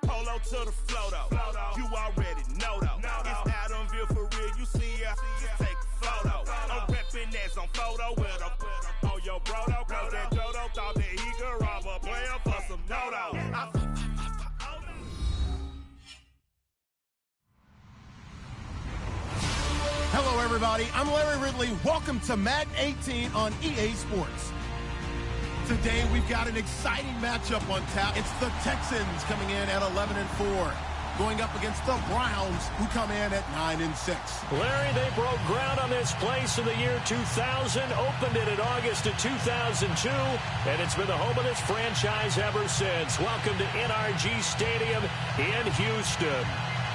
Polo to the flow though. You already know though. It's Adamville for real. You see ya. Just take a photo. I'm reppin' as on photo with a oh yo brodo. Cause that Jodo thought that he could rob a player for some dodo. Hello everybody, I'm Larry Ridley. Welcome to Madden 18 on EA Sports. Today we've got an exciting matchup on tap. It's the Texans coming in at 11-4, going up against the Browns, who come in at 9-6. Larry, they broke ground on this place in the year 2000, opened it in August of 2002, and it's been the home of this franchise ever since. Welcome to NRG Stadium in Houston.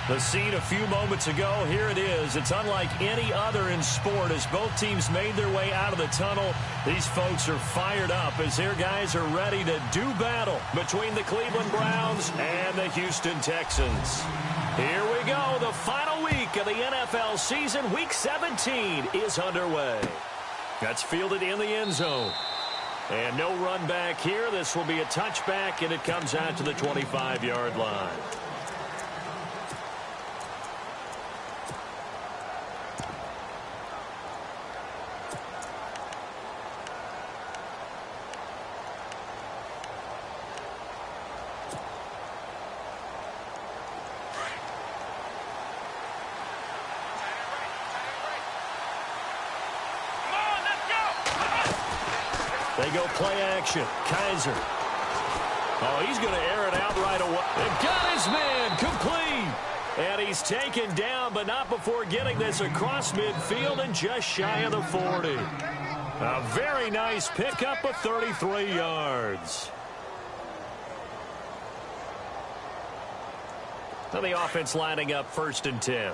The scene a few moments ago, here it is. It's unlike any other in sport as both teams made their way out of the tunnel. These folks are fired up as their guys are ready to do battle between the Cleveland Browns and the Houston Texans. Here we go. The final week of the NFL season, Week 17, is underway. That's fielded in the end zone. And no run back here. This will be a touchback, and it comes out to the 25-yard line. They go play action. Kaiser. Oh, he's going to air it out right away. They've got his man complete. And he's taken down, but not before getting this across midfield and just shy of the 40. A very nice pickup of 33 yards. So the offense lining up 1st and 10.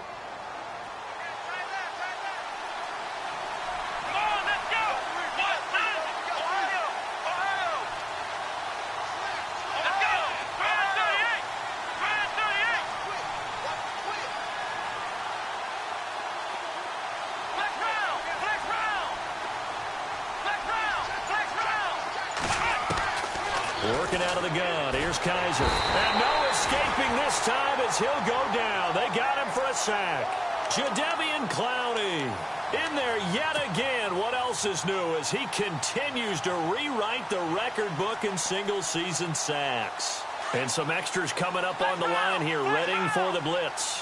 Working out of the gun. Here's Kaiser. And no escaping this time as he'll go down. They got him for a sack. Jadeveon Clowney in there yet again. What else is new as he continues to rewrite the record book in single-season sacks. And some extras coming up on the line here, readying for the blitz.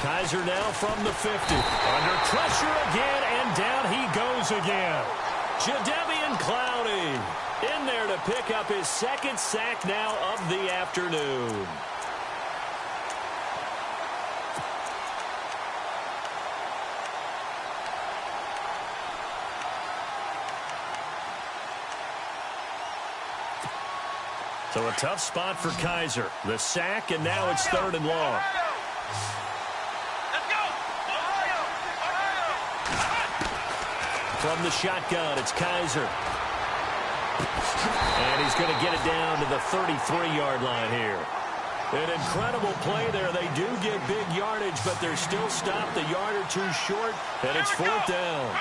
Kaiser now from the 50. Under pressure again, and down he goes again. Jadeveon Clowney in there to pick up his 2nd sack now of the afternoon. So a tough spot for Kaiser. The sack, and now it's 3rd and long. From the shotgun, it's Kaiser. And he's going to get it down to the 33-yard line here. An incredible play there. They do get big yardage, but they're still stopped a yard or two short, and it's 4th down.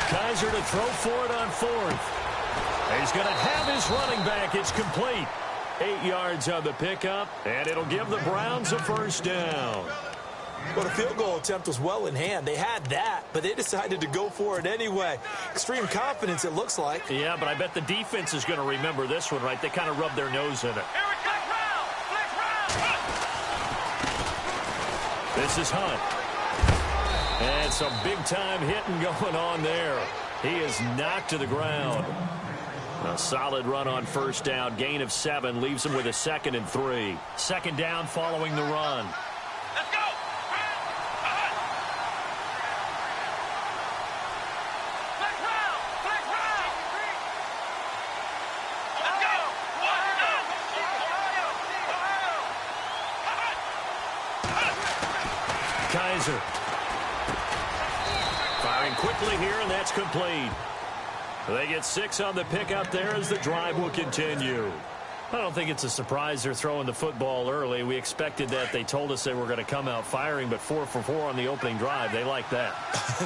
Kaiser to throw for it on 4th. He's going to have his running back. It's complete. 8 yards on the pickup, and it'll give the Browns a 1st down. Well, the field goal attempt was well in hand. They had that, but they decided to go for it anyway. Extreme confidence, it looks like. Yeah, but I bet the defense is going to remember this one, right? They kind of rubbed their nose in it. This is Hunt. And some big-time hitting going on there. He is knocked to the ground. A solid run on 1st down. Gain of 7 leaves him with a 2nd and 3. 2nd down following the run. Let's go! Let's go! Kaiser. Firing quickly here, and that's complete. They get 6 on the pickup there as the drive will continue. I don't think it's a surprise they're throwing the football early. We expected that. They told us they were going to come out firing, but 4 for 4 on the opening drive. They like that.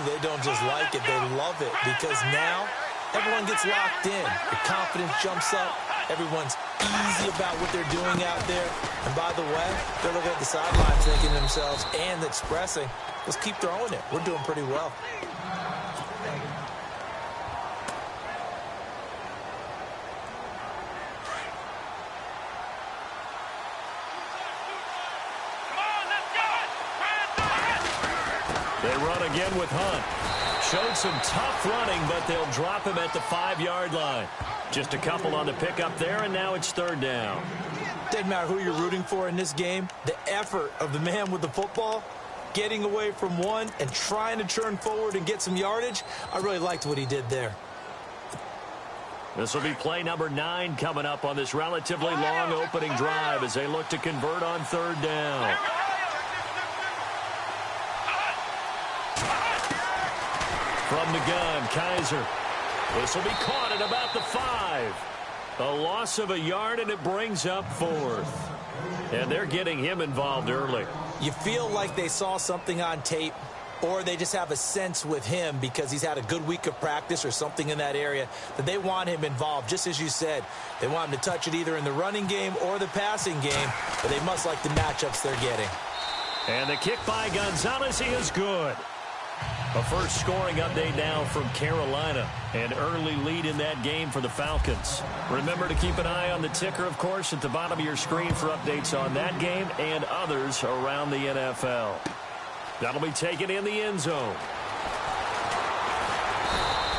They don't just like it. They love it because now everyone gets locked in. The confidence jumps up. Everyone's easy about what they're doing out there. And by the way, they're looking at the sidelines thinking to themselves and expressing, let's keep throwing it. We're doing pretty well. They run again with Hunt. Showed some tough running, but they'll drop him at the 5-yard line. Just a couple on the pickup there, and now it's 3rd down. Doesn't matter who you're rooting for in this game. The effort of the man with the football, getting away from one and trying to turn forward and get some yardage, I really liked what he did there. This will be play number 9 coming up on this relatively long opening drive as they look to convert on 3rd down. From the gun, Kaiser. This will be caught at about the 5. A loss of a yard, and it brings up 4th. And they're getting him involved early. You feel like they saw something on tape, or they just have a sense with him because he's had a good week of practice or something in that area that they want him involved. Just as you said, they want him to touch it either in the running game or the passing game, but they must like the matchups they're getting. And the kick by Gonzalez is good. A first scoring update now from Carolina. An early lead in that game for the Falcons. Remember to keep an eye on the ticker, of course, at the bottom of your screen for updates on that game and others around the NFL. That'll be taken in the end zone.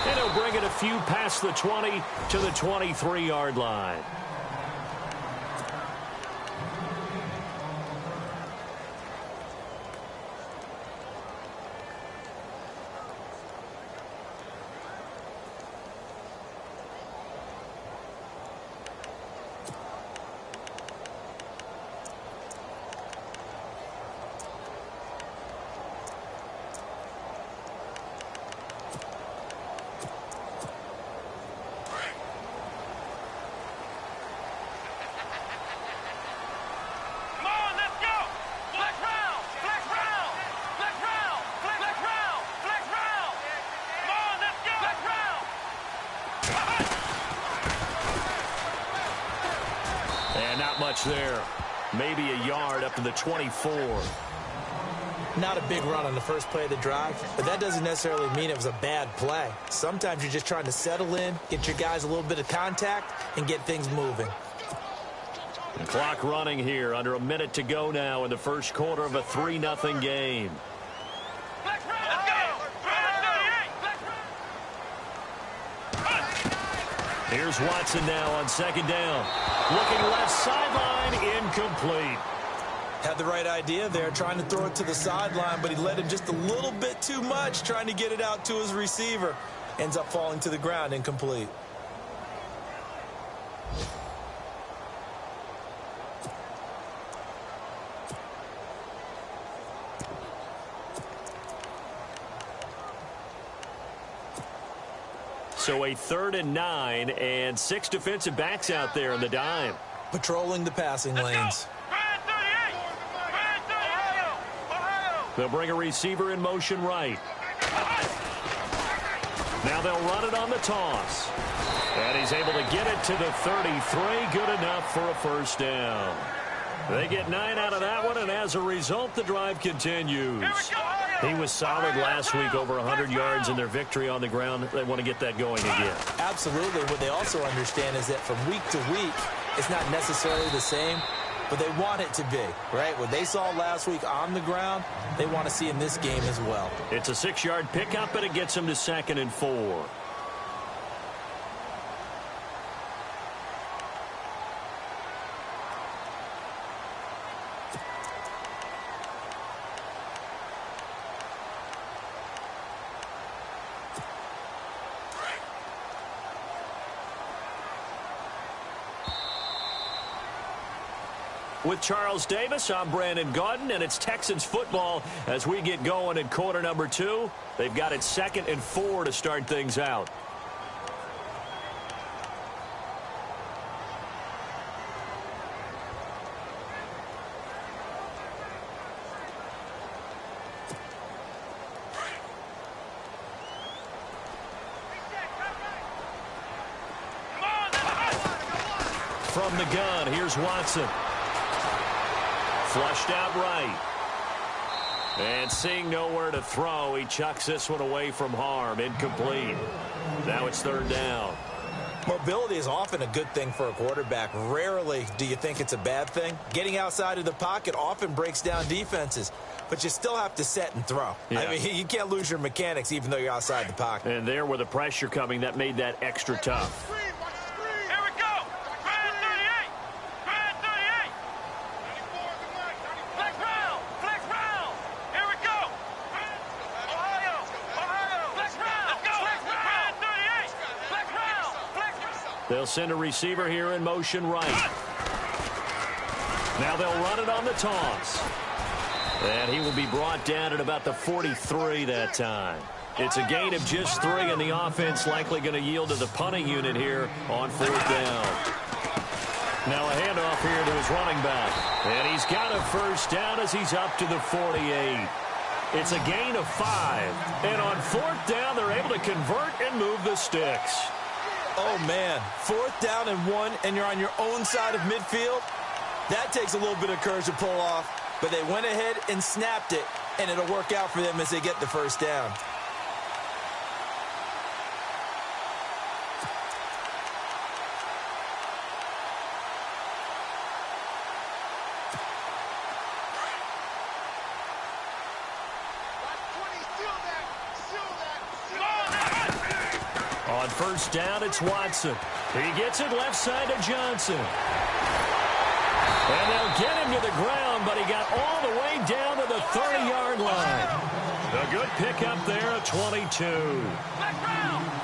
And he'll bring it a few past the 20 to the 23-yard line. There, maybe a yard up to the 24. Not a big run on the first play of the drive, but that doesn't necessarily mean it was a bad play. Sometimes you're just trying to settle in, get your guys a little bit of contact, and get things moving. The clock running here, under a minute to go now in the first quarter of a 3-0 game. Here's Watson now on 2nd down. Looking left sideline, incomplete. Had the right idea there, trying to throw it to the sideline, but he led him just a little bit too much, trying to get it out to his receiver. Ends up falling to the ground, incomplete. So a 3rd and 9 and 6 defensive backs out there in the dime. Patrolling the passing lanes. They'll bring a receiver in motion right. Now they'll run it on the toss. And he's able to get it to the 33. Good enough for a first down. They get 9 out of that one, and as a result, the drive continues. He was solid last week, over 100 yards in their victory on the ground. They want to get that going again. Absolutely. What they also understand is that from week to week, it's not necessarily the same, but they want it to be, right? What they saw last week on the ground, they want to see in this game as well. It's a 6-yard pickup, and it gets them to 2nd and 4. With Charles Davis, I'm Brandon Gaudin, and it's Texans football as we get going in quarter number 2. They've got it 2nd and 4 to start things out. From the gun, here's Watson. Flushed out right. And seeing nowhere to throw, he chucks this one away from harm. Incomplete. Now it's 3rd down. Mobility is often a good thing for a quarterback. Rarely do you think it's a bad thing. Getting outside of the pocket often breaks down defenses. But you still have to set and throw. Yeah. I mean, you can't lose your mechanics even though you're outside the pocket. And there with the pressure coming, that made that extra tough. They'll send a receiver here in motion right. Now they'll run it on the toss. And he will be brought down at about the 43 that time. It's a gain of just 3, and the offense likely going to yield to the punting unit here on 4th down. Now a handoff here to his running back. And he's got a 1st down as he's up to the 48. It's a gain of 5. And on 4th down, they're able to convert and move the sticks. Oh, man. 4th down and 1, and you're on your own side of midfield. That takes a little bit of courage to pull off, but they went ahead and snapped it, and it'll work out for them as they get the 1st down. On 1st down, it's Watson. He gets it left side to Johnson. And they'll get him to the ground, but he got all the way down to the 30-yard line. A good pickup there at 22.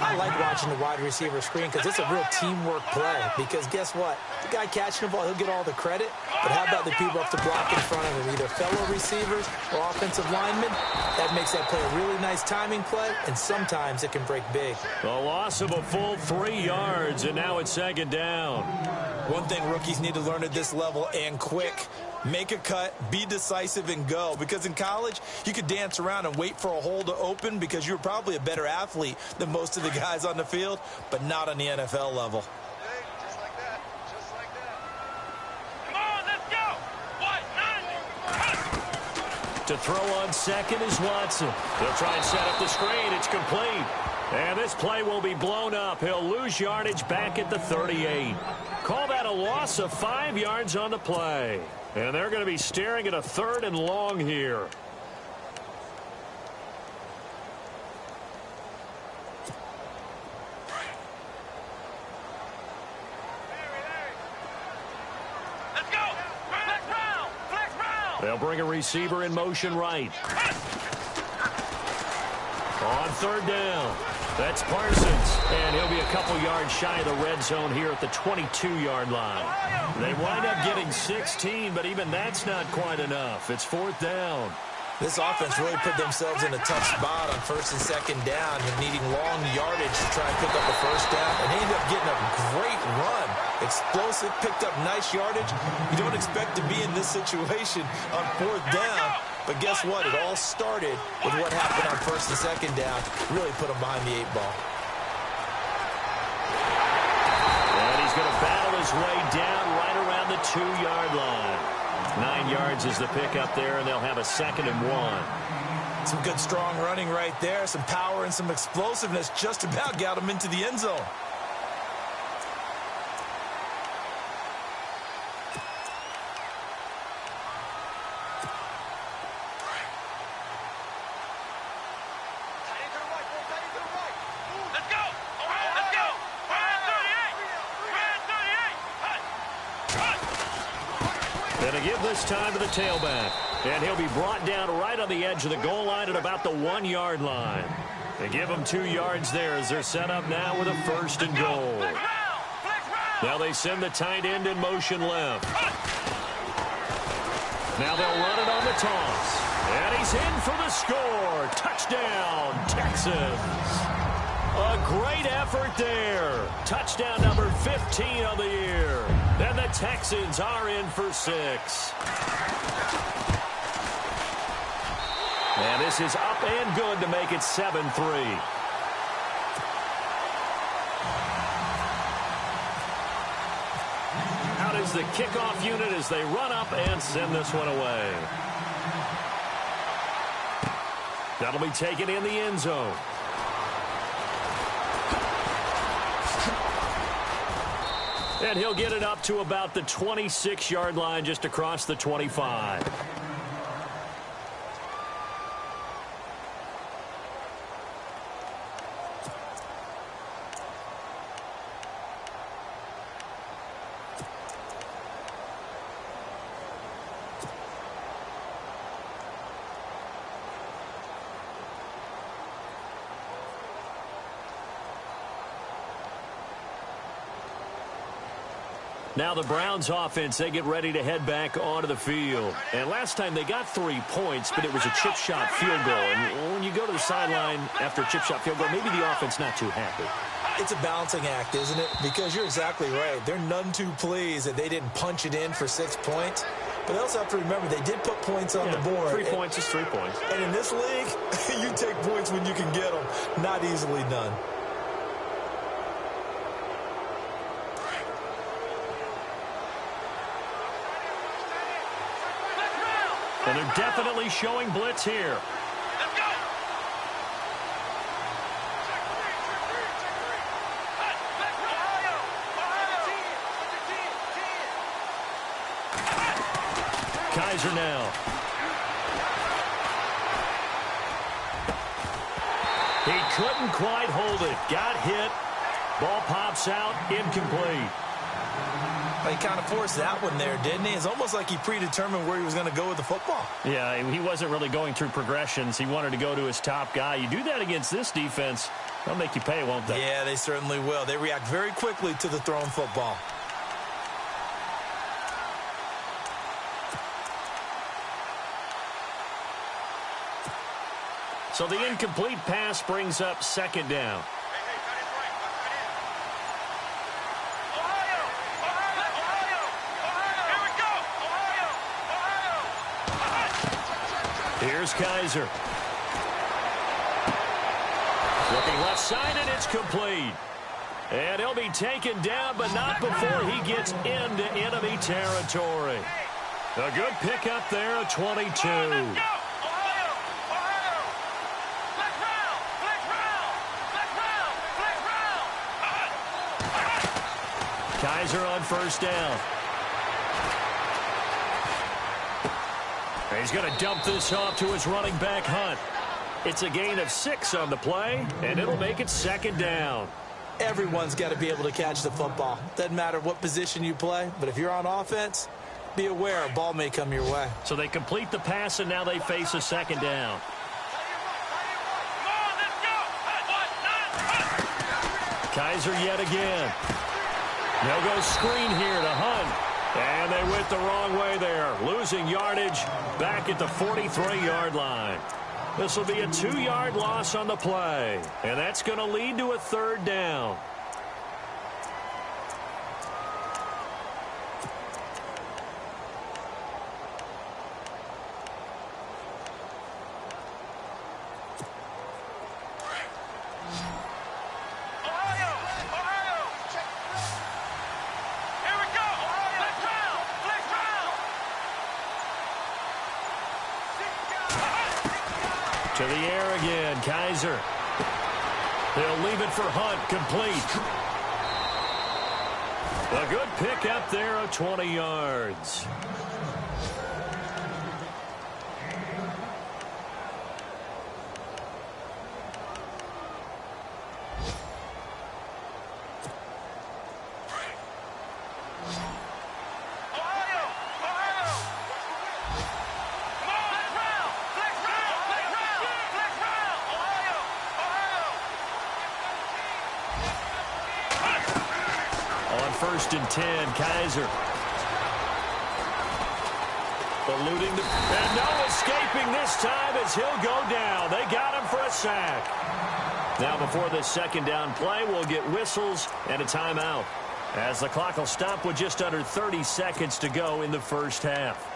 I like watching the wide receiver screen because it's a real teamwork play. Because guess what? The guy catching the ball, he'll get all the credit. But how about the people up to block in front of him, either fellow receivers or offensive linemen? That makes that play a really nice timing play, and sometimes it can break big. The loss of a full 3 yards, and now it's 2nd down. One thing rookies need to learn at this level, and quick. Make a cut, be decisive, and go. Because in college, you could dance around and wait for a hole to open because you're probably a better athlete than most of the guys on the field, but not on the NFL level. Just like that. Just like that. Come on, let's go. To throw on 2nd is Watson. They'll try and set up the screen. It's complete. And this play will be blown up. He'll lose yardage back at the 38. Call that a loss of 5 yards on the play. And they're going to be staring at a 3rd and long here. Let's go. Flex round. Flex round. They'll bring a receiver in motion right. On 3rd down. That's Parsons, and he'll be a couple yards shy of the red zone here at the 22-yard line. They wind up getting 16, but even that's not quite enough. It's 4th down. This offense really put themselves in a tough spot on 1st and 2nd down and needing long yardage to try and pick up a 1st down, and they ended up getting a great run. Explosive, picked up nice yardage. You don't expect to be in this situation on 4th down. But guess what? It all started with what happened on 1st and 2nd down. Really put them behind the 8 ball. And he's going to battle his way down right around the 2-yard line. 9 yards is the pickup there, and they'll have a 2nd and 1. Some good, strong running right there. Some power and some explosiveness just about got him into the end zone. And to give this time to the tailback. And he'll be brought down right on the edge of the goal line at about the 1-yard line. They give him 2 yards there as they're set up now with a 1st and goal. Now they send the tight end in motion left. Now they'll run it on the toss. And he's in for the score. Touchdown, Texans. A great effort there. Touchdown number 15 of the year. And the Texans are in for 6. And this is up and good to make it 7-3. Out is the kickoff unit as they run up and send this one away. That'll be taken in the end zone. And he'll get it up to about the 26-yard line just across the 25. Now the Browns offense, they get ready to head back onto the field. And last time they got 3 points, but it was a chip shot field goal. And when you go to the sideline after a chip shot field goal, maybe the offense not too happy. It's a balancing act, isn't it? Because you're exactly right. They're none too pleased that they didn't punch it in for 6 points. But they also have to remember they did put points on the board. 3 points is 3 points. And in this league, you take points when you can get them. Not easily done. And they're definitely showing blitz here. Let's go. Kaiser now. He couldn't quite hold it. Got hit. Ball pops out. Incomplete. He kind of forced that one there, didn't he? It's almost like he predetermined where he was going to go with the football. Yeah, he wasn't really going through progressions. He wanted to go to his top guy. You do that against this defense, they'll make you pay, won't they? Yeah, they certainly will. They react very quickly to the thrown football. So the incomplete pass brings up 2nd down. Here's Kaiser. Looking left side, and it's complete. And he'll be taken down, but not before he gets into enemy territory. A good pickup there, a 22. Kaiser on 1st down. He's going to dump this off to his running back, Hunt. It's a gain of 6 on the play, and it'll make it 2nd down. Everyone's got to be able to catch the football. Doesn't matter what position you play, but if you're on offense, be aware a ball may come your way. So they complete the pass, and now they face a 2nd down. Kaiser yet again. They'll go screen here to Hunt. And they went the wrong way there, losing yardage back at the 43-yard line. This will be a 2-yard loss on the play, and that's going to lead to a 3rd down. To the air again, Kaiser. They'll leave it for Hunt, complete. A good pickup there of 20 yards. On 1st and 10, Kaiser. Eluding and no escaping this time as he'll go down. They got him for a sack. Now before this second down play, we'll get whistles and a timeout, as the clock will stop with just under 30 seconds to go in the first half.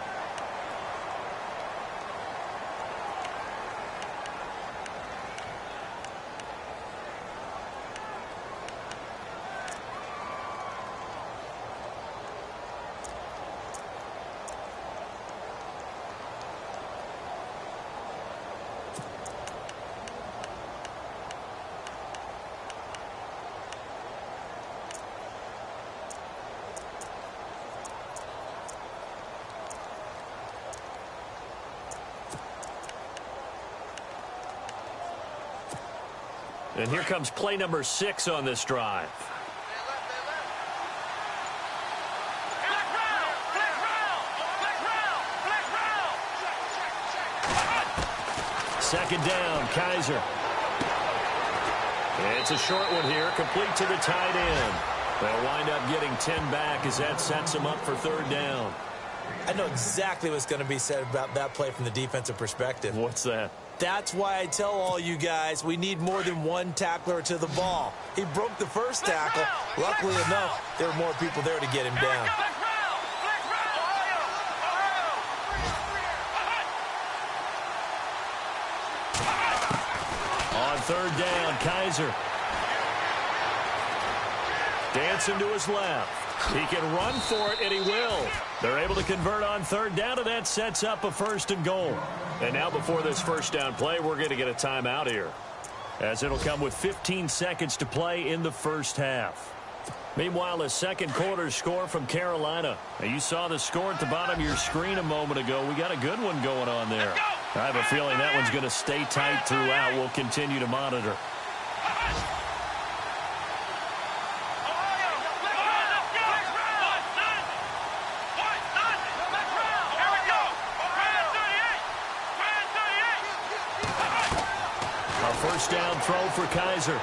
And here comes play number 6 on this drive. Second down, Kaiser. It's a short one here, complete to the tight end. They'll wind up getting 10 back as that sets them up for third down. I know exactly what's going to be said about that play from the defensive perspective. What's that? That's why I tell all you guys we need more than one tackler to the ball. He broke the first tackle. Luckily enough, there were more people there to get him down. On third down, Kaiser. Dancing to his left. He can run for it, and he will. They're able to convert on third down, and that sets up a first and goal. And now before this first down play, we're going to get a timeout here, as it'll come with 15 seconds to play in the first half. Meanwhile, a second quarter score from Carolina. Now, you saw the score at the bottom of your screen a moment ago. We got a good one going on there. I have a feeling that one's going to stay tight throughout. We'll continue to monitor. First down throw for Kaiser.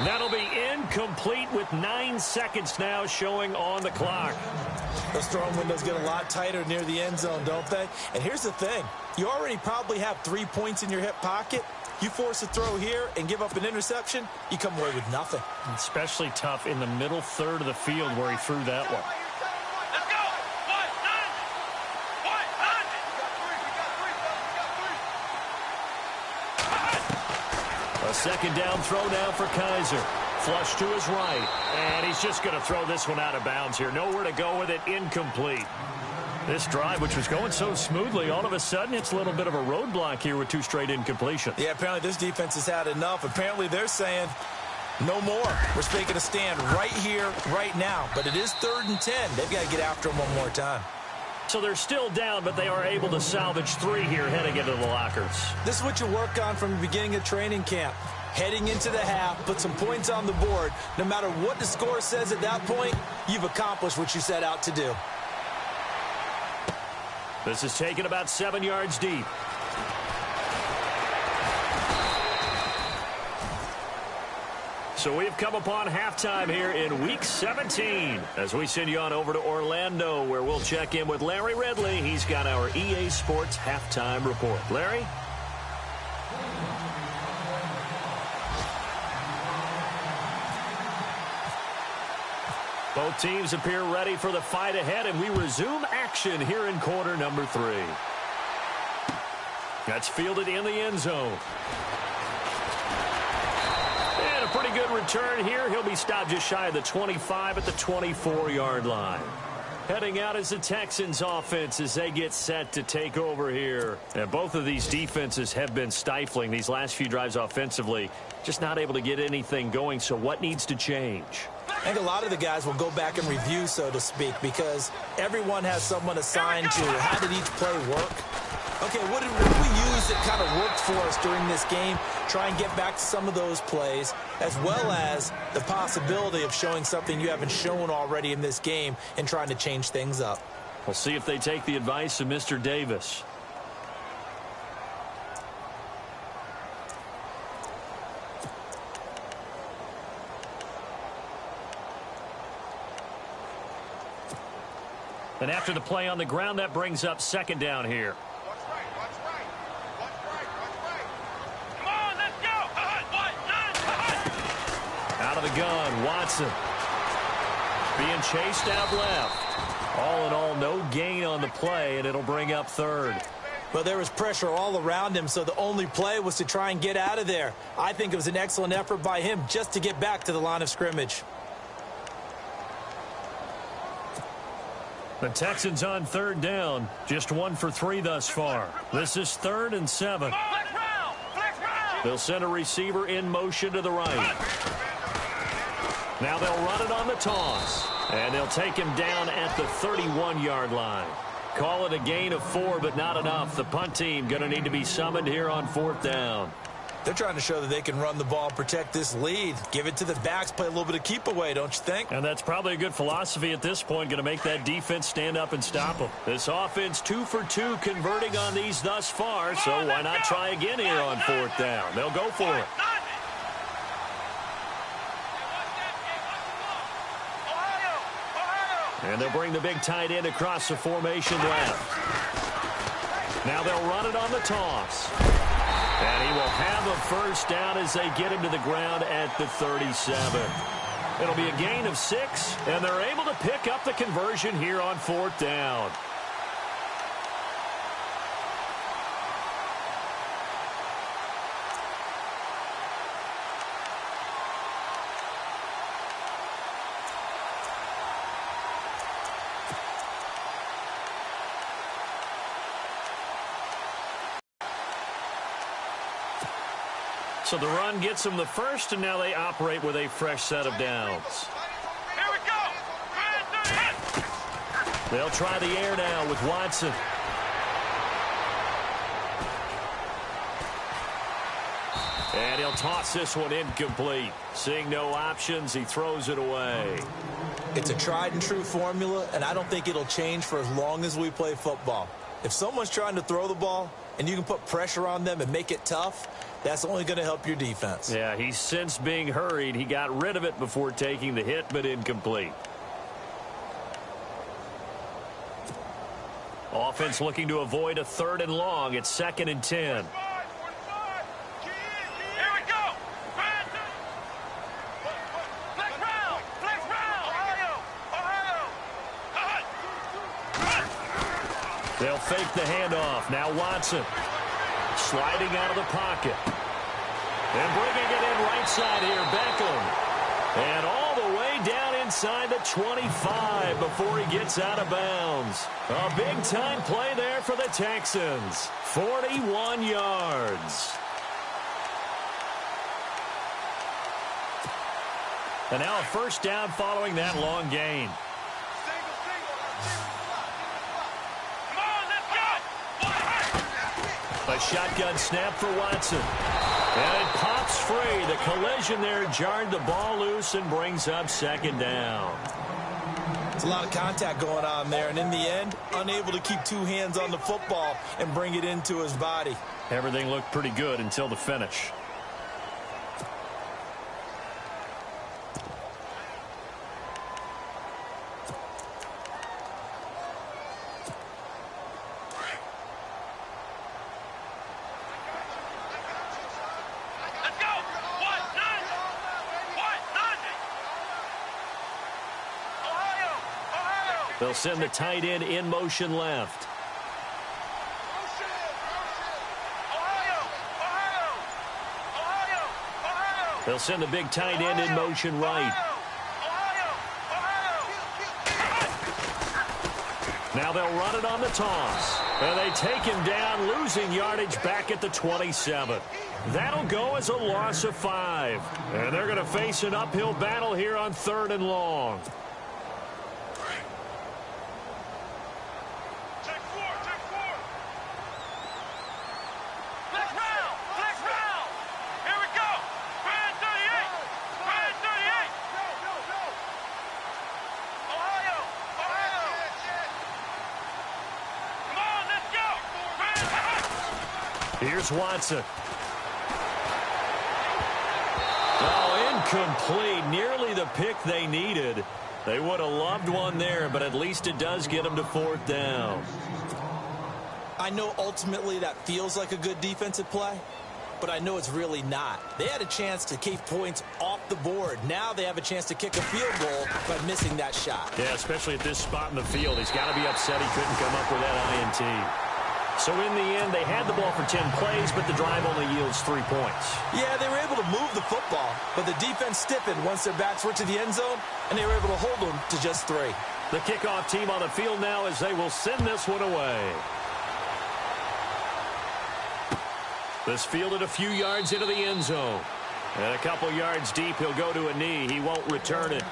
That'll be incomplete with 9 seconds now showing on the clock. Those throwing windows get a lot tighter near the end zone, don't they? And here's the thing. You already probably have 3 points in your hip pocket. You force a throw here and give up an interception, you come away with nothing. Especially tough in the middle third of the field where he threw that one. A second down throw now for Kaiser. Flush to his right. And he's just going to throw this one out of bounds here. Nowhere to go with it. Incomplete. This drive, which was going so smoothly, all of a sudden it's a little bit of a roadblock here with 2 straight incompletions. Yeah, apparently this defense has had enough. Apparently they're saying, no more. We're making a stand right here, right now. But it is 3rd and 10. They've got to get after him one more time. So they're still down, but they are able to salvage 3 here heading into the lockers. This is what you work on from the beginning of training camp. Heading into the half, put some points on the board. No matter what the score says at that point, you've accomplished what you set out to do. This is taken about 7 yards deep. So we've come upon halftime here in Week 17 as we send you on over to Orlando, where we'll check in with Larry Ridley. He's got our EA Sports halftime report. Larry? Both teams appear ready for the fight ahead, and we resume action here in quarter number 3. That's fielded in the end zone. And a pretty good return here. He'll be stopped just shy of the 25 at the 24-yard line. Heading out is the Texans offense as they get set to take over here. And both of these defenses have been stifling these last few drives offensively. Just not able to get anything going, so what needs to change? I think a lot of the guys will go back and review, so to speak, because everyone has someone assigned to how did each play work. Okay, what did we use that kind of worked for us during this game? Try and get back to some of those plays, as well as the possibility of showing something you haven't shown already in this game and trying to change things up. We'll see if they take the advice of Mr. Davis. And after the play on the ground, that brings up second down here. Out of the gun, Watson. Being chased out left. All in all, no gain on the play, and it'll bring up third. But there was pressure all around him, so the only play was to try and get out of there. I think it was an excellent effort by him just to get back to the line of scrimmage. The Texans on third down, just 1 for 3 thus far. This is 3rd and 7. They'll send a receiver in motion to the right. Now they'll run it on the toss, and they'll take him down at the 31-yard line. Call it a gain of 4, but not enough. The punt team going to need to be summoned here on 4th down. They're trying to show that they can run the ball and protect this lead. Give it to the backs, play a little bit of keep away, don't you think? And that's probably a good philosophy at this point, going to make that defense stand up and stop them. This offense 2 for 2 converting on these thus far, so why not try again here on 4th down? They'll go for it. And they'll bring the big tight end across the formation left. Now they'll run it on the toss. And he will have a first down as they get him to the ground at the 37. It'll be a gain of 6, and they're able to pick up the conversion here on 4th down. So the run gets them the first, and now they operate with a fresh set of downs. Here we go. They'll try the air now with Watson. And he'll toss this one incomplete. Seeing no options, he throws it away. It's a tried and true formula, and I don't think it'll change for as long as we play football. If someone's trying to throw the ball and you can put pressure on them and make it tough, that's only going to help your defense. Yeah, he's since being hurried. He got rid of it before taking the hit, but incomplete. Offense looking to avoid a 3rd and long. It's 2nd and 10. They'll fake the handoff. Now Watson sliding out of the pocket. And bringing it in right side here, Beckham. And all the way down inside the 25 before he gets out of bounds. A big-time play there for the Texans. 41 yards. And now a first down following that long gain. A shotgun snap for Watson. And it pops free. The collision there jarred the ball loose and brings up 2nd down. There's a lot of contact going on there, and in the end, unable to keep 2 hands on the football and bring it into his body. Everything looked pretty good until the finish. They'll send the tight end in motion left. They'll send the big tight end in motion right. Now they'll run it on the toss. And they take him down, losing yardage back at the 27. That'll go as a loss of 5. And they're going to face an uphill battle here on 3rd and long. Here's Watson. Oh, incomplete. Nearly the pick they needed. They would have loved one there, but at least it does get them to 4th down. I know ultimately that feels like a good defensive play, but I know it's really not. They had a chance to keep points off the board. Now they have a chance to kick a field goal by missing that shot. Yeah, especially at this spot in the field. He's got to be upset he couldn't come up with that INT. So in the end, they had the ball for 10 plays, but the drive only yields 3 points. Yeah, they were able to move the football, but the defense stiffened once their backs were to the end zone, and they were able to hold them to just 3. The kickoff team on the field now as they will send this one away. This fielded a few yards into the end zone. And a couple yards deep, he'll go to a knee. He won't return it.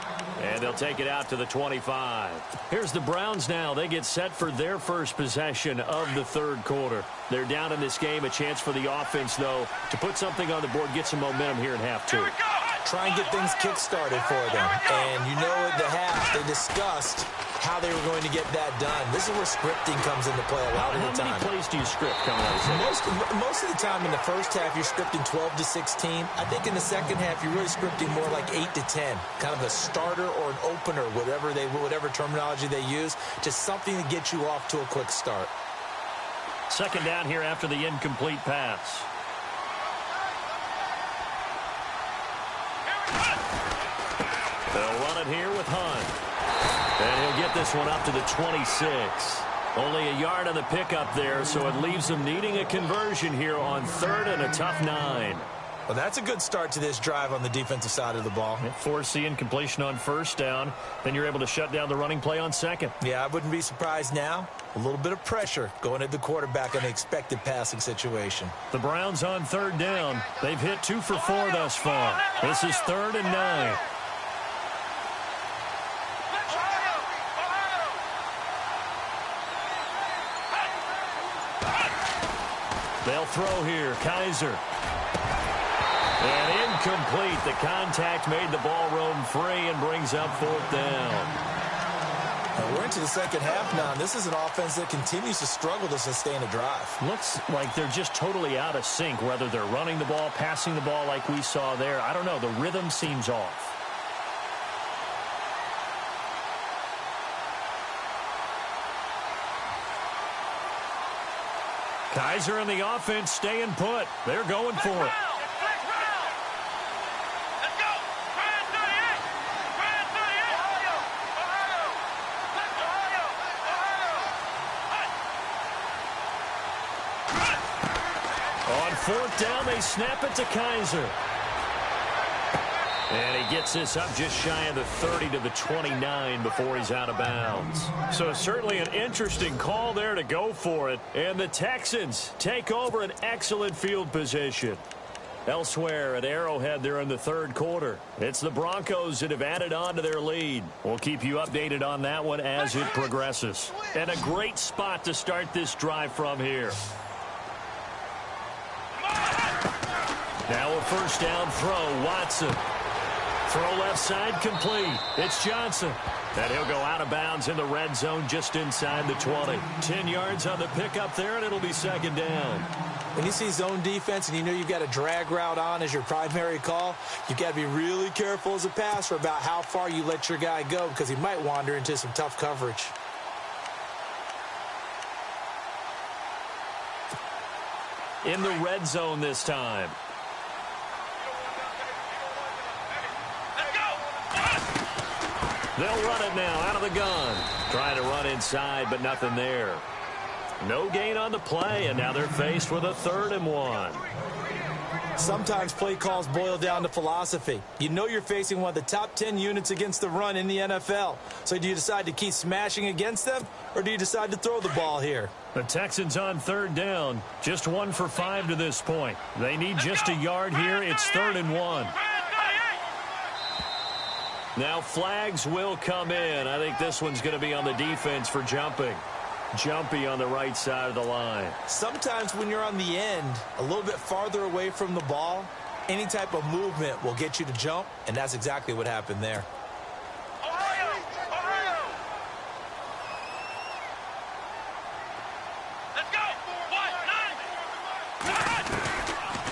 And they'll take it out to the 25. Here's the Browns now. They get set for their first possession of the 3rd quarter. They're down in this game. A chance for the offense, though, to put something on the board, get some momentum here in half 2. Try and get things kick-started for them. And you know at the half, they discussed how they were going to get that done. This is where scripting comes into play a lot of the time. How many plays do you script coming out of the Most of the time in the first half, you're scripting 12 to 16. I think in the second half, you're really scripting more like 8 to 10. Kind of a starter or an opener, whatever terminology they use. Just something to get you off to a quick start. 2nd down here after the incomplete pass. They'll run it here with Hunt. And he'll get this one up to the 26. Only a yard on the pickup there, so it leaves them needing a conversion here on 3rd and a tough 9. Well, that's a good start to this drive on the defensive side of the ball. Force the incompletion on 1st down. Then you're able to shut down the running play on 2nd. Yeah, I wouldn't be surprised now. A little bit of pressure going at the quarterback in an expected passing situation. The Browns on 3rd down. They've hit 2 for 4 thus far. This is 3rd and 9. They'll throw here. Kaiser. And incomplete. The contact made the ball roam free and brings up 4th down. Now we're into the second half now, and this is an offense that continues to struggle to sustain a drive. Looks like they're just totally out of sync, whether they're running the ball, passing the ball like we saw there. I don't know. The rhythm seems off. Kaiser and the offense staying put. They're going for it. On 4th down, they snap it to Kaiser. And he gets this up just shy of the 30 to the 29 before he's out of bounds. So certainly an interesting call there to go for it. And the Texans take over an excellent field position. Elsewhere at Arrowhead there in the 3rd quarter, it's the Broncos that have added on to their lead. We'll keep you updated on that one as it progresses. And a great spot to start this drive from here. Now a 1st down throw, Watson. Throw left side complete. It's Johnson. And he'll go out of bounds in the red zone just inside the 20. 10 yards on the pickup there, and it'll be 2nd down. When you see zone defense and you know you've got a drag route on as your primary call, you've got to be really careful as a passer about how far you let your guy go because he might wander into some tough coverage. In the red zone this time. They'll run it now out of the gun. Trying to run inside, but nothing there. No gain on the play, and now they're faced with a 3rd and 1. Sometimes play calls boil down to philosophy. You know you're facing one of the top 10 units against the run in the NFL. So do you decide to keep smashing against them, or do you decide to throw the ball here? The Texans on 3rd down. Just 1 for 5 to this point. They need just a yard here. It's 3rd and 1. Now flags will come in. I think this one's going to be on the defense for jumping. Jumpy on the right side of the line. Sometimes when you're on the end, a little bit farther away from the ball, any type of movement will get you to jump, and that's exactly what happened there.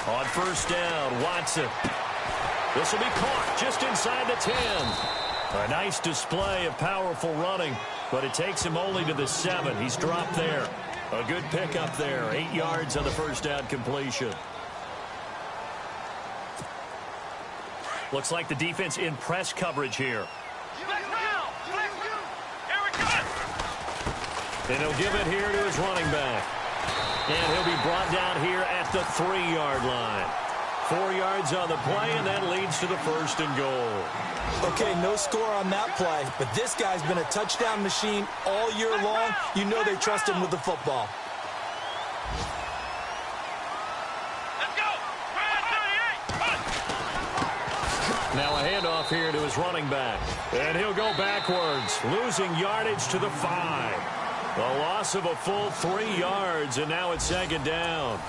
On 1st down, Watson. This will be caught just inside the 10. A nice display of powerful running, but it takes him only to the 7. He's dropped there. A good pickup there. 8 yards on the first down completion. Looks like the defense in press coverage here. And he'll give it here to his running back. And he'll be brought down here at the 3-yard line. 4 yards on the play, and that leads to the 1st and goal. Okay, no score on that play, but this guy's been a touchdown machine all year long. You know they trust him with the football. Let's go! 38! Now a handoff here to his running back. And he'll go backwards, losing yardage to the 5. A loss of a full 3 yards, and now it's 2nd down.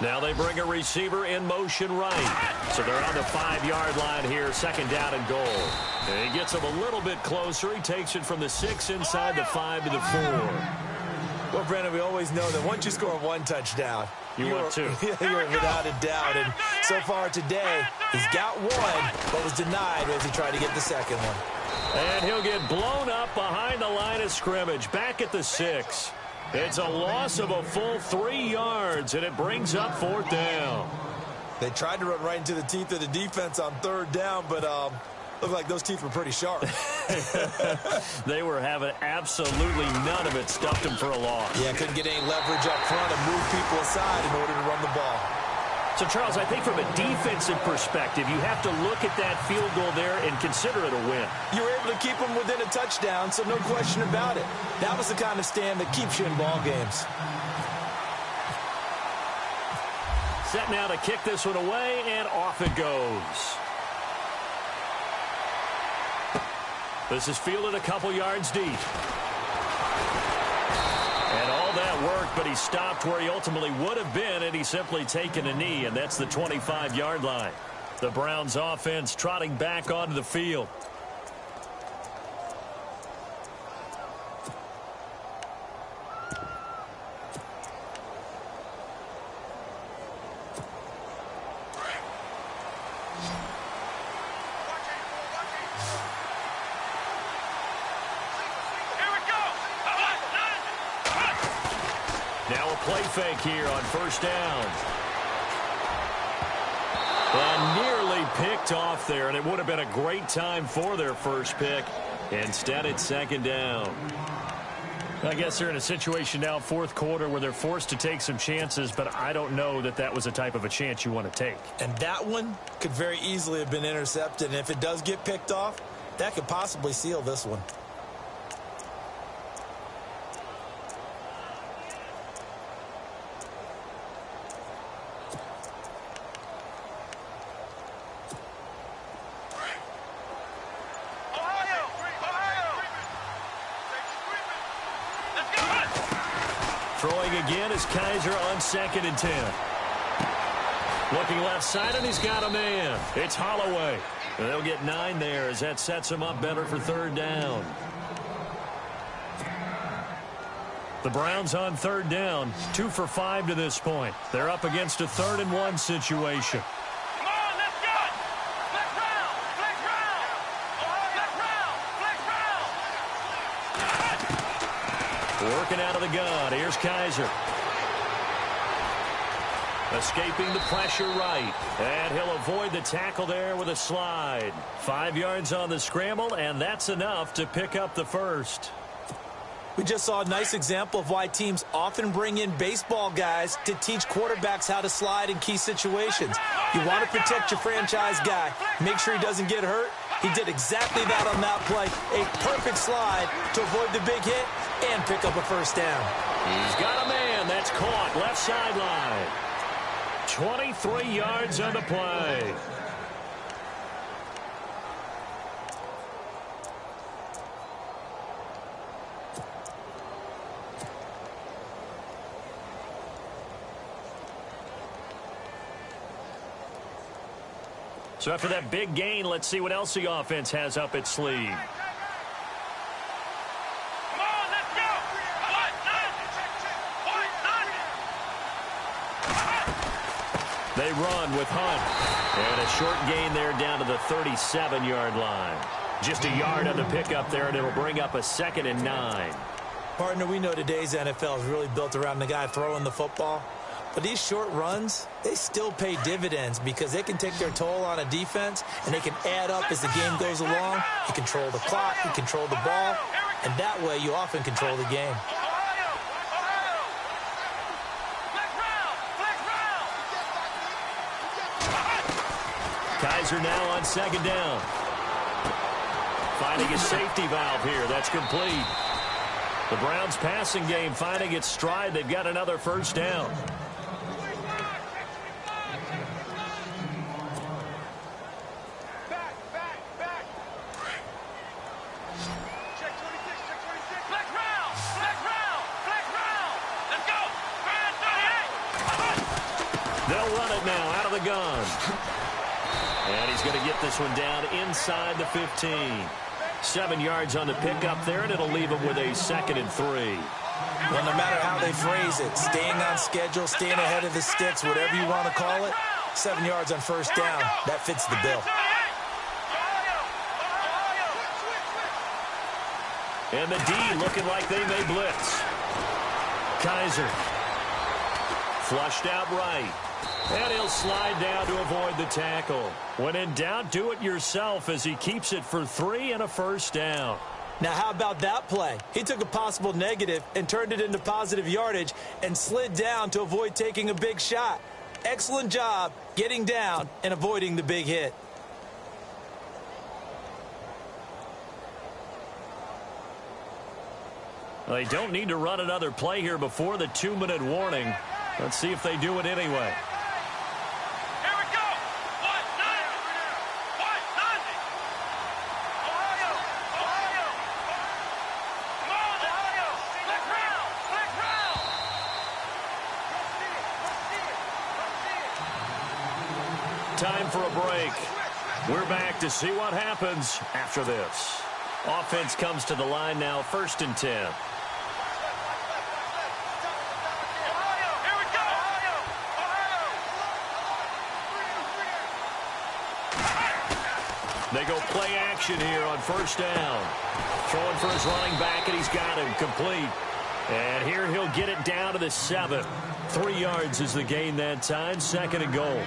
Now they bring a receiver in motion right. So they're on the 5-yard line here, 2nd down and goal. And he gets him a little bit closer. He takes it from the 6 inside the 5 to the 4. Well, Brandon, we always know that once you score 1 touchdown, you want 2. You're without a doubt. And so far today, he's got 1, but was denied as he tried to get the 2nd one. And he'll get blown up behind the line of scrimmage, back at the 6. It's a loss of a full 3 yards, and it brings up 4th down. They tried to run right into the teeth of the defense on 3rd down, but looked like those teeth were pretty sharp. They were having absolutely none of it. Stuffed him for a loss. Yeah, couldn't get any leverage up front and move people aside in order to run the ball. So, Charles, I think from a defensive perspective, you have to look at that field goal there and consider it a win. You were able to keep them within a touchdown, so no question about it. That was the kind of stand that keeps you in ball games. Set now to kick this one away, and off it goes. This is fielded a couple yards deep. And all that worked, but he stopped where he ultimately would have been, and he's simply taken a knee, and that's the 25-yard line. The Browns offense trotting back onto the field. Now a play fake here on 1st down. And nearly picked off there, and it would have been a great time for their first pick. Instead, it's 2nd down. I guess they're in a situation now, 4th quarter, where they're forced to take some chances, but I don't know that that was the type of a chance you want to take. And that one could very easily have been intercepted, and if it does get picked off, that could possibly seal this one. Throwing again is Kaiser on 2nd and 10. Looking left side, and he's got a man. It's Holloway. And they'll get 9 there as that sets him up better for 3rd down. The Browns on 3rd down, 2 for 5 to this point. They're up against a 3rd and 1 situation. Come on, let's go! Flex round! Flex round! Flex round! Flex round! Working out of the gun. Here's Kaiser. Escaping the pressure right. And he'll avoid the tackle there with a slide. 5 yards on the scramble, and that's enough to pick up the first. We just saw a nice example of why teams often bring in baseball guys to teach quarterbacks how to slide in key situations. You want to protect your franchise guy. Make sure he doesn't get hurt. He did exactly that on that play. A perfect slide to avoid the big hit and pick up a 1st down. He's got a man. That's caught. Left sideline. 23 yards on the play. So after that big gain, let's see what else the offense has up its sleeve. They run with Hunt. And a short gain there down to the 37-yard line. Just a yard on the pickup there, and it'll bring up a 2nd and 9. Partner, we know today's NFL is really built around the guy throwing the football. But these short runs, they still pay dividends because they can take their toll on a defense, and they can add up as the game goes along. You control the clock, you control the ball, and that way you often control the game. Kaiser now on 2nd down. Finding a safety valve here. That's complete. The Browns' passing game finding its stride. They've got another 1st down. They'll run it now out of the gun. And he's going to get this one down inside the 15. 7 yards on the pickup there, and it'll leave him with a 2nd and 3. Well, no matter how they phrase it, staying on schedule, staying ahead of the sticks, whatever you want to call it, 7 yards on 1st down, that fits the bill. And the D looking like they may blitz. Kaiser. Flushed out right. And he'll slide down to avoid the tackle. When in doubt, do it yourself as he keeps it for 3 and a 1st down. Now, how about that play? He took a possible negative and turned it into positive yardage and slid down to avoid taking a big shot. Excellent job getting down and avoiding the big hit. Well, they don't need to run another play here before the 2-minute warning. Let's see if they do it anyway. Time for a break. We're back to see what happens after this. Offense comes to the line now, 1st and 10. They go play action here on 1st down. Throwing for his running back, and he's got him complete. And here he'll get it down to the 7. 3 yards is the gain that time, 2nd and goal.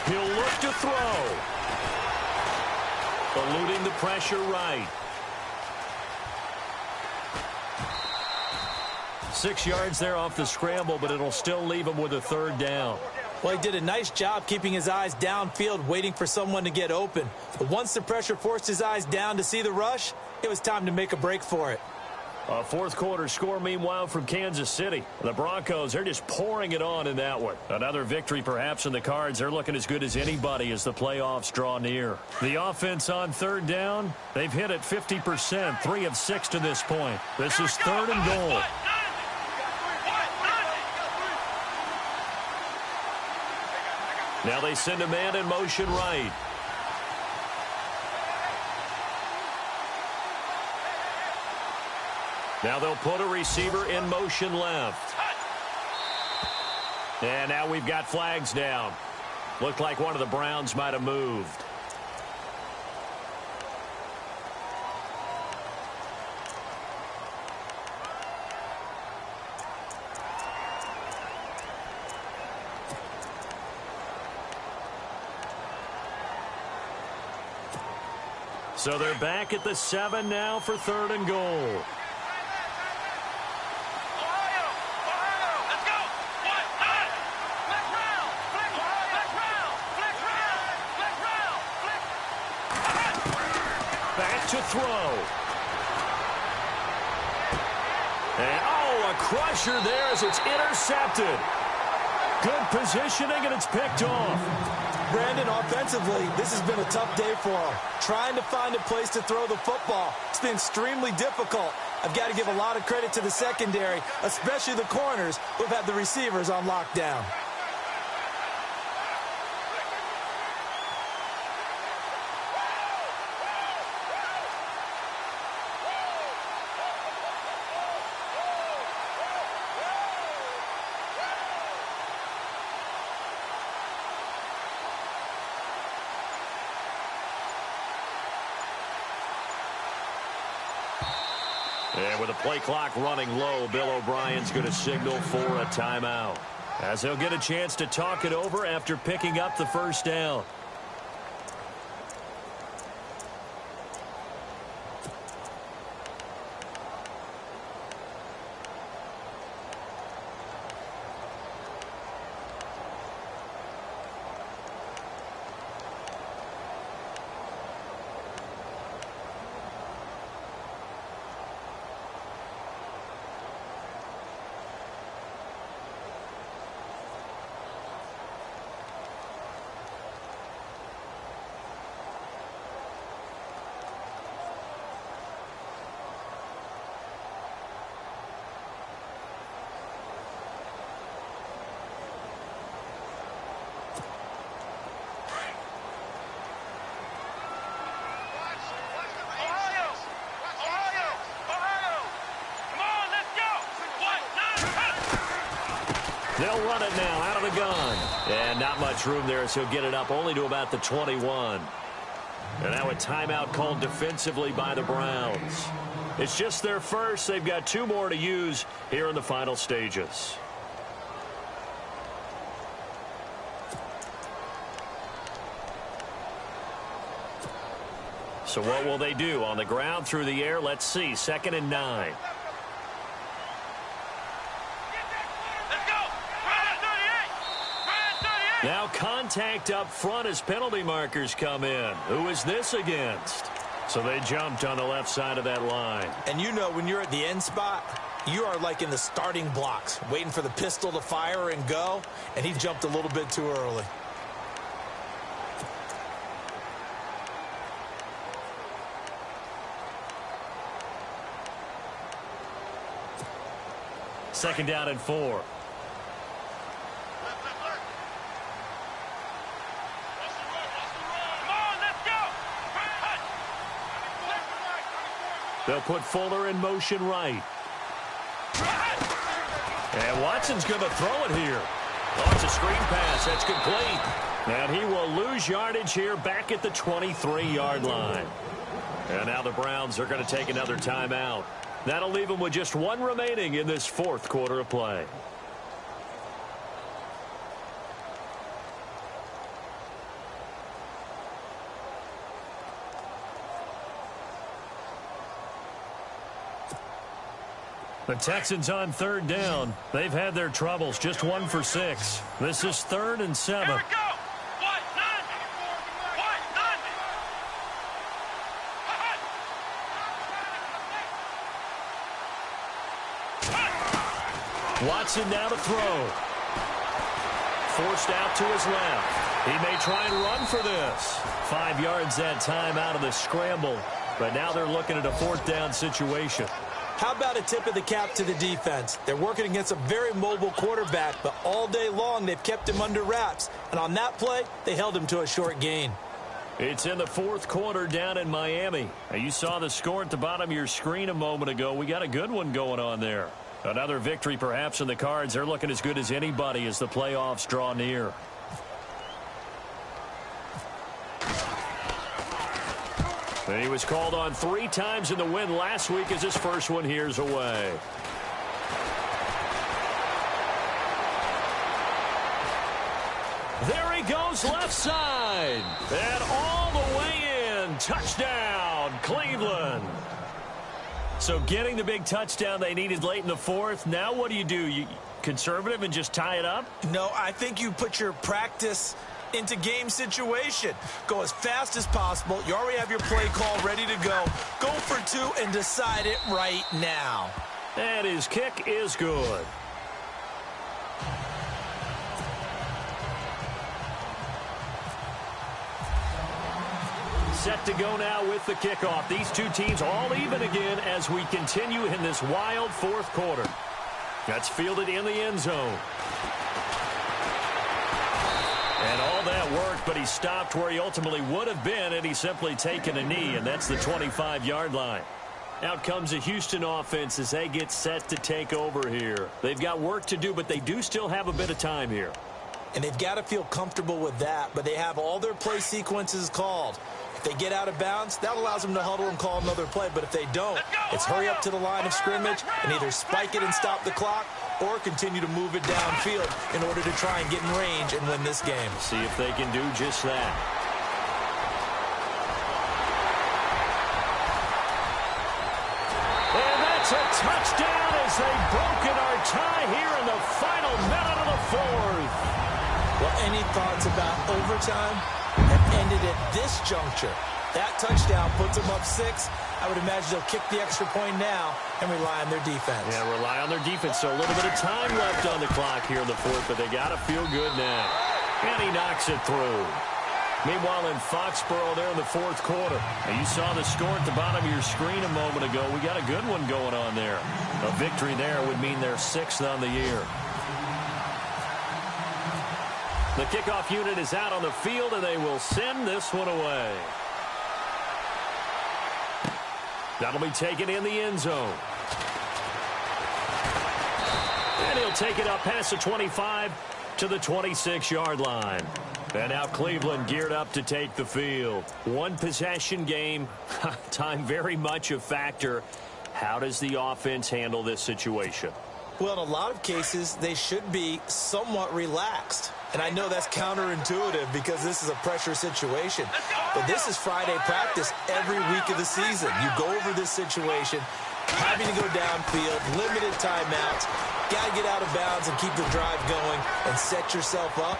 He'll look to throw. Eluding the pressure right. 6 yards there off the scramble, but it'll still leave him with a 3rd down. Well, he did a nice job keeping his eyes downfield, waiting for someone to get open. But once the pressure forced his eyes down to see the rush, it was time to make a break for it. A 4th quarter score, meanwhile, from Kansas City. The Broncos, they're just pouring it on in that one. Another victory perhaps in the cards. They're looking as good as anybody as the playoffs draw near. The offense on 3rd down, they've hit it 50%, 3 of 6 to this point. This is 3rd and goal. Now they send a man in motion right. Now they'll put a receiver in motion left. And now we've got flags down. Looked like one of the Browns might have moved. So they're back at the 7 now for 3rd and goal. to throw. And, oh, a crusher there as it's intercepted. Good positioning, and it's picked off. Brandon, offensively, this has been a tough day for him. Trying to find a place to throw the football. It's been extremely difficult. I've got to give a lot of credit to the secondary, especially the corners who've had the receivers on lockdown. And with the play clock running low, Bill O'Brien's going to signal for a timeout, as he'll get a chance to talk it over after picking up the first down. They'll run it now out of the gun. And not much room there, so he'll get it up only to about the 21. And now a timeout called defensively by the Browns. It's just their first. They've got 2 more to use here in the final stages. So what will they do? On the ground, through the air, let's see. 2nd and 9. Now contact up front as penalty markers come in. Who is this against? So they jumped on the left side of that line. And you know when you're at the end spot, you are like in the starting blocks, waiting for the pistol to fire and go, and he jumped a little bit too early. Second down and 4. They'll put Fuller in motion right. And Watson's going to throw it here. Oh, it's a screen pass. That's complete. And he will lose yardage here back at the 23-yard line. And now the Browns are going to take another timeout. That'll leave them with just 1 remaining in this 4th quarter of play. The Texans on 3rd down. They've had their troubles. Just 1 for 6. This is 3rd and 7. Here we go. Watson now to throw. Forced out to his left. He may try and run for this. 5 yards that time out of the scramble. But now they're looking at a 4th down situation. How about a tip of the cap to the defense? They're working against a very mobile quarterback, but all day long they've kept him under wraps. And on that play, they held him to a short gain. It's in the 4th quarter down in Miami. Now, you saw the score at the bottom of your screen a moment ago. We got a good one going on there. Another victory perhaps in the cards. They're looking as good as anybody as the playoffs draw near. And he was called on 3 times in the win last week as his first one here's away. There he goes left side. And all the way in. Touchdown, Cleveland. So getting the big touchdown they needed late in the 4th. Now what do? You conservative and just tie it up? No, I think you put your practice into game situation. Go as fast as possible. You already have your play call ready to go. Go for two and decide it right now. And his kick is good. Set to go now with the kickoff. These two teams all even again as we continue in this wild fourth quarter. That's fielded in the end zone. And all that worked, but he stopped where he ultimately would have been, and he's simply taken a knee, and that's the 25-yard line. Out comes the Houston offense as they get set to take over here. They've got work to do, but they do still have a bit of time here. And they've got to feel comfortable with that, but they have all their play sequences called. If they get out of bounds, that allows them to huddle and call another play. But if they don't, it's hurry up to the line of scrimmage and either spike it and stop the clock or continue to move it downfield in order to try and get in range and win this game. See if they can do just that. And that's a touchdown as they've broken our tie here in the final minute of the fourth. Well, any thoughts about overtime have ended at this juncture? That touchdown puts them up 6. I would imagine they'll kick the extra point now and rely on their defense. Yeah, rely on their defense. So a little bit of time left on the clock here in the fourth, but they got to feel good now. And he knocks it through. Meanwhile, in Foxborough there in the fourth quarter, and you saw the score at the bottom of your screen a moment ago. We got a good one going on there. A victory there would mean they're 6th on the year. The kickoff unit is out on the field, and they will send this one away. That'll be taken in the end zone. And he'll take it up past the 25 to the 26-yard line. And now Cleveland geared up to take the field. One possession game. Time very much a factor. How does the offense handle this situation? Well, in a lot of cases, they should be somewhat relaxed. And I know that's counterintuitive because this is a pressure situation. But this is Friday practice every week of the season. You go over this situation, having to go downfield, limited timeouts, got to get out of bounds and keep the drive going and set yourself up.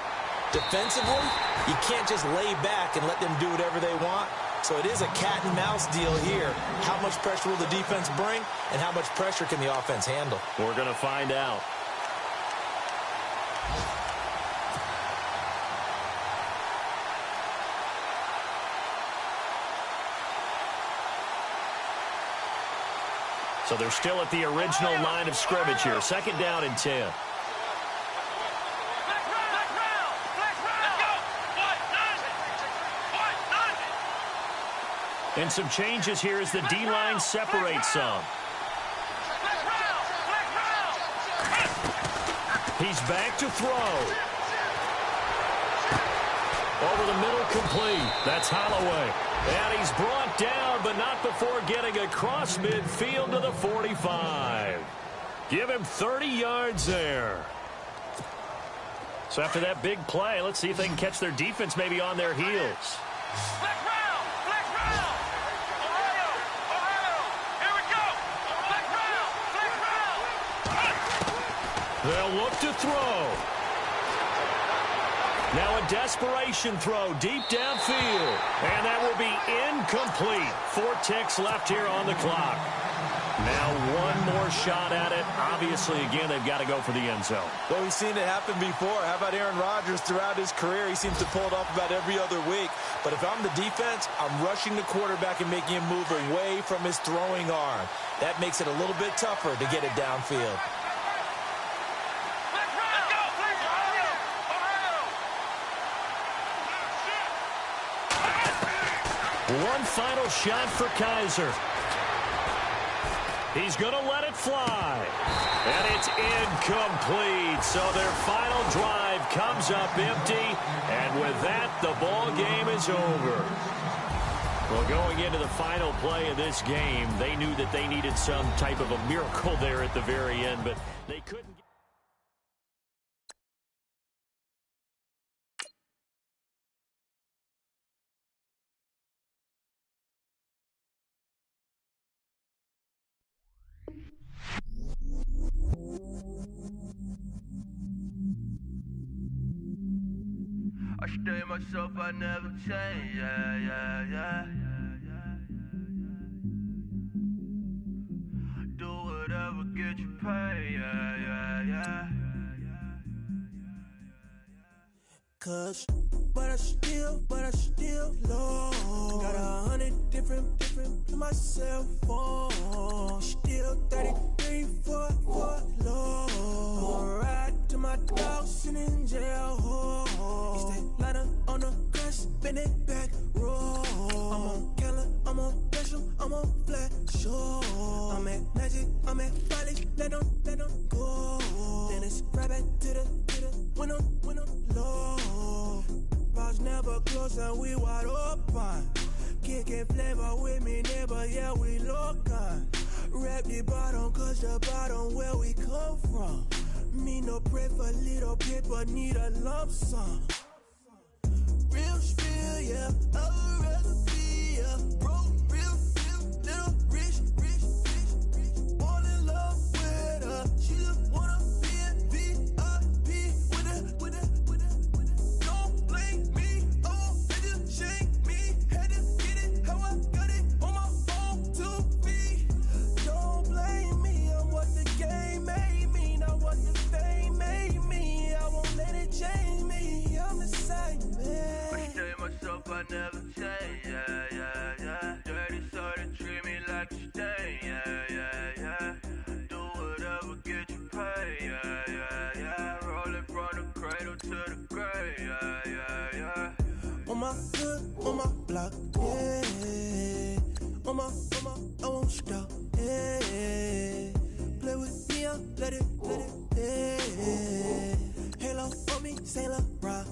Defensively, you can't just lay back and let them do whatever they want. So it is a cat and mouse deal here. How much pressure will the defense bring, and how much pressure can the offense handle? We're going to find out. So they're still at the original line of scrimmage here. 2nd down and 10. And some changes here as the D-line separates some. He's back to throw. Over the middle, complete. That's Holloway. And he's brought down, but not before getting across midfield to the 45. Give him 30 yards there. So after that big play, let's see if they can catch their defense maybe on their heels. They'll look to throw. Now a desperation throw deep downfield. And that will be incomplete. 4 ticks left here on the clock. Now one more shot at it. Obviously, again, they've got to go for the end zone. Well, we've seen it happen before. How about Aaron Rodgers throughout his career? He seems to pull it off about every other week. But if I'm the defense, I'm rushing the quarterback and making him move away from his throwing arm. That makes it a little bit tougher to get it downfield. One final shot for Kaiser. He's going to let it fly. And it's incomplete. So their final drive comes up empty. And with that, the ball game is over. Well, going into the final play of this game, they knew that they needed some type of a miracle there at the very end, but they couldn't. A Stay myself, I never change, yeah. Do whatever, get you paid, yeah. Cause, but I still love. Got 100 different to my cell phone. Still 33 for love. I'ma ride to my dog sitting in jail. He stay lighter on the grass, bend it back, roll. I'm on Keller, I'm on Bishop, I'm on Flat Shore. I'm at Magic, I'm at Valley, let them go. Then it's right back to the when I'm low. Bars never close and we wide open. Kicking flavor with me, neighbor, yeah, we local. Rap the bottom, cause the bottom where we come from. Me no pray for little paper, need a lump sum. Real spill, yeah, I'd rather be, yeah. Broke, real, little rich. All in love with her, she just wanna be a VIP with her. Don't blame me, oh, they just shake me. Had to get it, how I got it on my phone to be. Don't blame me, I'm what the game made me, not what the fame made me. I won't let it change me, I'm the same man. But stay myself, I never change, yeah. Dirty, so they treat me like a stain, yeah. Do whatever, get you paid, yeah. Rolling from the cradle to the grave, yeah. On my hood, on my block, yeah. On my, I won't stop, yeah. Play with me, I'll let it, yeah. Halo on me, Saint Laurent,